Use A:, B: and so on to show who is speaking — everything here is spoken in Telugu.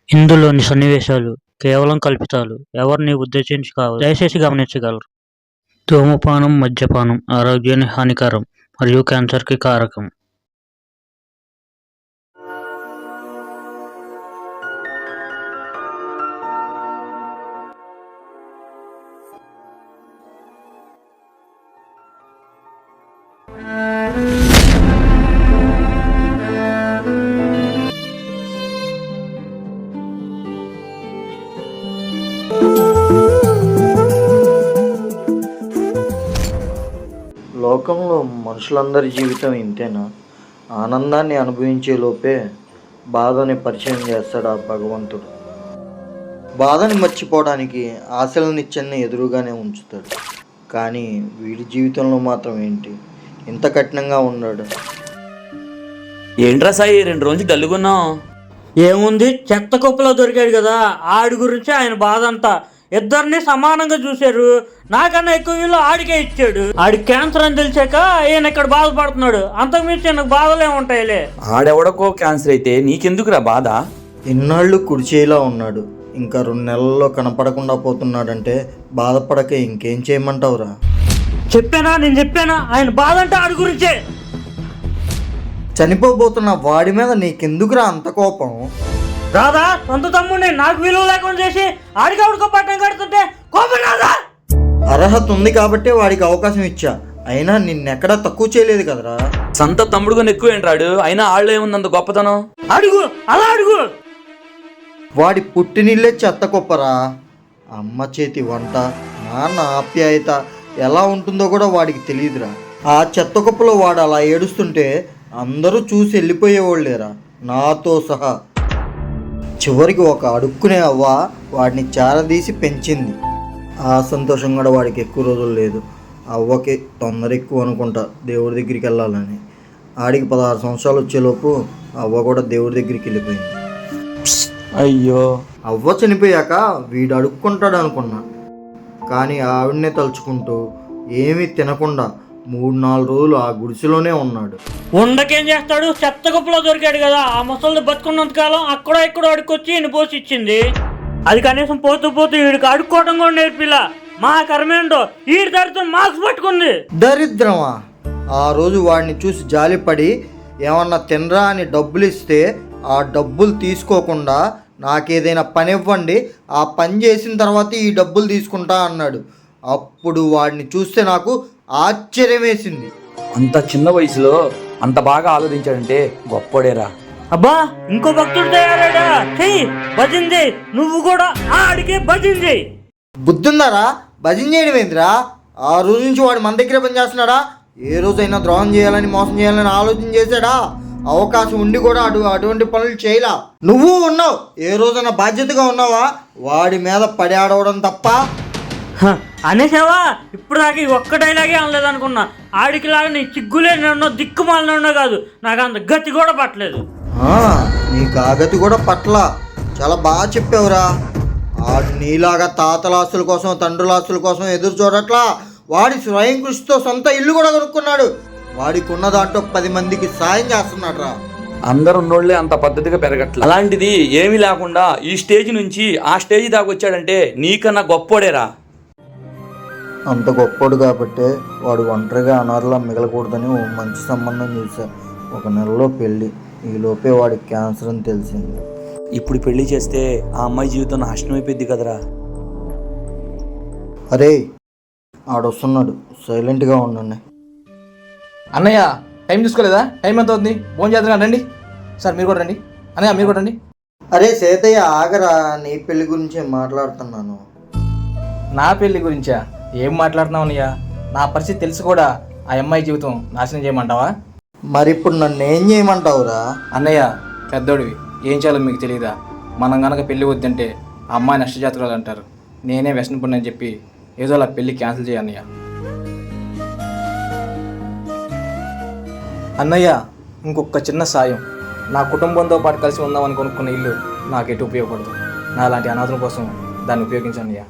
A: ఇందులోని సన్నివేశాలు కేవలం కల్పితాలు. ఎవరిని ఉద్దేశించి కావు. దయచేసి గమనించగలరు. ధూమపానం, మద్యపానం ఆరోగ్యానికి హానికరం మరియు క్యాన్సర్కి కారకం.
B: లోకంలో మనుషులందరి జీవితం ఇంతేనా? ఆనందాన్ని అనుభవించే లోపే బాధని పరిచయం చేస్తాడు ఆ భగవంతుడు. బాధని మర్చిపోవడానికి ఆశల నిత్యాన్ని ఎదురుగానే ఉంచుతాడు. కానీ వీడి జీవితంలో మాత్రం ఏంటి ఇంత కఠినంగా ఉన్నాడు?
C: ఏంట్రా సాయి 2 రోజులు డల్లుగున్నావు?
A: ఏముంది, చెత్త కుప్పలో దొరికాడు కదా, ఆడి గురించి ఆయన బాధ అంతా. ఇద్దరిని సమానంగా చూశారు. నాకన్నా ఎక్కువ వీళ్ళు ఆడికే ఇచ్చాడు. ఆడి క్యాన్సర్ అని తెలిసాక ఈయన ఇక్కడ బాధపడుతున్నాడు. అంతకుమించి నాకు బాధలే ఉంటాయిలే.
C: ఆడెవడకో క్యాన్సర్ అయితే నీకెందుకురా బాధ?
B: ఇన్నాళ్ళు కుడిచేలా ఉన్నాడు, ఇంకా 2 నెలల్లో కనపడకుండా పోతున్నాడంటే బాధపడక ఇంకేం చేయమంటావురా?
A: నేను చెప్పానా ఆయన బాధ అంటే ఆడి గురించే.
B: చనిపోబోతున్న వాడి మీద నీకెందుకురా అంత కోపం?
A: రాదా సొంత తమ్ముడిని నాకు విలువ లేకుండా చేసి ఆడికి ఆవిడకో పట్టం కడుతుంటే కోపం రాదా?
B: అర్హత ఉంది కాబట్టే వాడికి అవకాశం ఇచ్చా, అయినా నిన్నెక్కడా తక్కువ చేయలేదు కదరా.
C: సొంత తమ్ముడుగా ఎక్కువ ఏంటాడు, అయినా ఆళ్ళు ఏముంది అంత గొప్పతనం?
A: అడుగు, అలా అడుగు.
B: వాడి పుట్టినిల్లే చెత్త కుప్పరా. అమ్మ చేతి వంట, నాన్న ఆప్యాయత ఎలా ఉంటుందో కూడా వాడికి తెలియదురా. ఆ చెత్త కుప్పలో వాడు అలా ఏడుస్తుంటే అందరూ చూసి వెళ్ళిపోయేవాళ్ళేరా, నాతో సహా. చివరికి ఒక అడుక్కునే అవ్వ వాడిని చారదీసి పెంచింది. ఆ సంతోషం కూడా వాడికి ఎక్కువ రోజులు లేదు. అవ్వకి తొందర ఎక్కువ అనుకుంటా దేవుడి దగ్గరికి వెళ్ళాలని. ఆడికి 16 సంవత్సరాలు వచ్చేలోపు అవ్వ కూడా దేవుడి దగ్గరికి వెళ్ళిపోయింది.
C: అయ్యో,
B: అవ్వ చనిపోయాక వీడు అడుక్కుంటాడు అనుకున్నా, కానీ ఆవిడనే తలుచుకుంటూ ఏమీ తినకుండా 3-4 రోజులు ఆ గుడిసెలోనే ఉన్నాడు.
A: ఉండకేం చేస్తాడు, చెత్త కుప్పలో దొరికాడు కదా. ఆ ముసలి బతుకున్నంత కాలం అక్కడ ఇక్కడ అడుక్కొచ్చి ఈయన పోసి ఇచ్చింది. అది కనీసం పోతూ వీడికి అడుక్కోవడం కూడా నేర్పిలా. మా కర్మేంటో ఈడి దరిద్రం మార్క్స్ పట్టుకుంది.
B: దరిద్రమా? ఆ రోజు వాడిని చూసి జాలిపడి ఏమన్నా తినరా అని డబ్బులు ఇస్తే ఆ డబ్బులు తీసుకోకుండా నాకేదైనా పని ఇవ్వండి, ఆ పని చేసిన తర్వాత ఈ డబ్బులు తీసుకుంటా అన్నాడు. అప్పుడు వాడిని చూస్తే నాకు ఆశ్చర్యం వేసింది.
C: అంత చిన్న వయసులో అంత బాగా ఆలోచించాడంటే గొప్పడేరా.
A: అబ్బా, ఇంకో భక్తుడు తయారాడా? చెయ్యి భజన చేయి, నువ్వు కూడా ఆడికే భజన చేయి.
B: బుద్ధుందారా? భజన చేయడం ఏందిరా? ఆ రోజు నుంచి వాడు మన దగ్గర పని చేస్తున్నాడా? ఏ రోజైనా ద్రోహం చేయాలని మోసం చేయాలని ఆలోచన చేశాడా? అవకాశం ఉండి కూడా అటువంటి పనులు చేయలా. నువ్వు ఉన్నావు, ఏ రోజైనా బాధ్యతగా ఉన్నావా? వాడి మీద పడి ఆడవడం తప్ప.
A: అనేసావా? ఇప్పుడు దాకా ఒక్క డైలాగే అనలేదు అనుకున్నా. ఆడికి లాగా నీ చిగ్గులేనో దిక్కుమాలనో కాదు, నాకు అంత గతి కూడా పట్టలేదు.
B: నీకు ఆ గతి కూడా పట్ల. చాలా బాగా చెప్పావురా. ఆడు నీలాగా తాతల ఆస్తుల కోసం తండ్రుల ఆస్తుల కోసం ఎదురు చూడట్లా. వాడి స్వయం కృషితో సొంత ఇల్లు కూడా కొనుక్కున్నాడు. వాడికి ఉన్న దాంట్లో 10 మందికి సాయం చేస్తున్నాడు రా.
C: అందరు ఉన్నోళ్లే అంత పద్ధతిగా పెరగట్ల, అలాంటిది ఏమీ లేకుండా ఈ స్టేజ్ నుంచి ఆ స్టేజ్ దాకా వచ్చాడంటే నీకన్నా గొప్పోడేరా.
B: అంత గొప్పోడు కాబట్టే వాడు ఒంటరిగా అనాథలా మిగలకూడదని ఓ మంచి సంబంధం చూసా. 1 నెలలో పెళ్ళి, ఈలోపే వాడికి క్యాన్సర్ అని తెలిసింది.
C: ఇప్పుడు పెళ్లి చేస్తే ఆ అమ్మాయి జీవితం నాశనం అయిపోయింది కదరా.
B: అరే, ఆడొస్తున్నాడు, సైలెంట్గా ఉండండి.
D: అన్నయ్య టైం చూసుకోలేదా? టైం ఎంత అవుతుంది? ఫోన్ చేద్దాం, రండి సార్. మీరు కూడా రండి. అన్నయ్య మీరు కూడా రండి.
B: అరే సేతయ్య, ఆగరా, నీ పెళ్లి గురించే మాట్లాడుతున్నాను.
D: నా పెళ్లి గురించా? ఏం మాట్లాడుతున్నావు అన్నయ్య? నా పరిస్థితి తెలిసి కూడా ఆ అమ్మాయి జీవితం నాశనం చేయమంటావా?
B: మరి ఇప్పుడు నన్ను ఏం చేయమంటావురా?
D: అన్నయ్య పెద్దోడివి, ఏం చేయాలో మీకు తెలియదా? మనం కనుక పెళ్లి వద్దంటే ఆ అమ్మాయి నష్టజాతకురాలు అంటారు. నేనే వ్యసనపడినని చెప్పి ఏదో అలా పెళ్లి క్యాన్సిల్ చేయ అన్నయ్య. అన్నయ్య ఇంకొక చిన్న సాయం. నా కుటుంబంతో పాటు కలిసి ఉందామని కొనుక్కున్న ఇల్లు నాకు ఎటు ఉపయోగపడదు. నా లాంటి అనాథుల కోసం దాన్ని ఉపయోగించు అన్నయ్య.